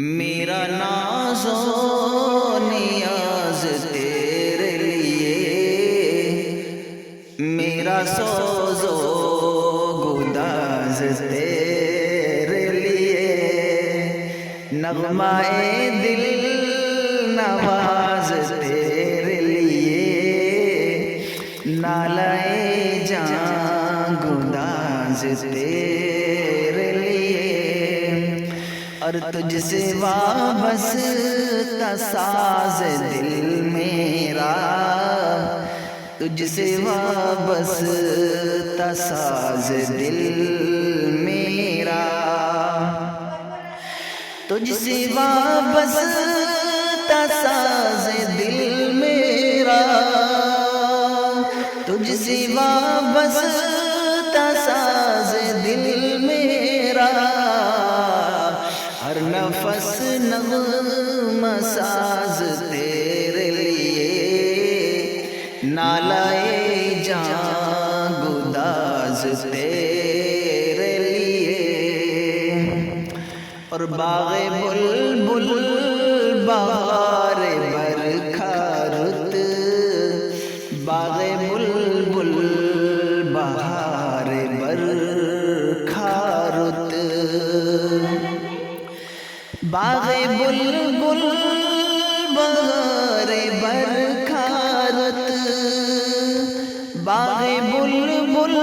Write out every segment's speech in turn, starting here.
میرا ناز و نیاز تیرے لیے، میرا سوز و گداز تیرے لیے، نغمہ دل نواز تیرے لیے، نالہ جان گداز تیرے لیے، اور تجھ سے وابستہ ساز دل میرا، تجھ سے وابستہ ساز دل میرا، تجھ سے وابستہ ساز دل میرا، تجھ سے وابستہ ساز دل میرا، ہر نفس نغمہ ساز تیرے لیے، نالہ جان گداز تیرے لیے، اور باغ بلبل بہار برکھارت، باغ بلبل بہار برکھارت، باغ بلبل بہار برکھارت، باغ بلبل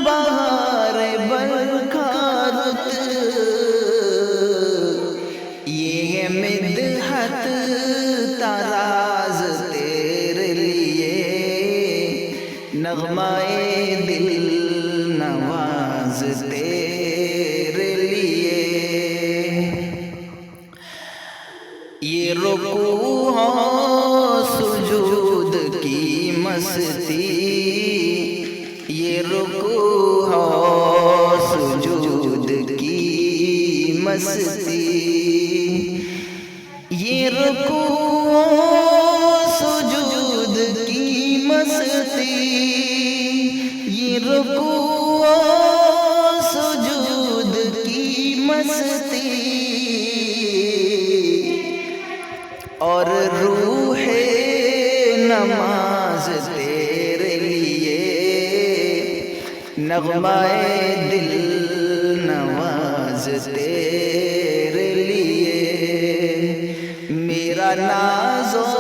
بہار برکھارت، یہ ہے مدحت تاراز تیرے لیے، نغمہ دل نواز تیرے لیے، یہ رکوع و سجود کی مستی، یہ رکوع و سجود کی مستی، یہ رکوع و سجود کی مستی، یہ رکوع و سجود کی مستی، اور روح نماز تیرے لیے، نغمہ دل نواز تیرے لیے، میرا ناز و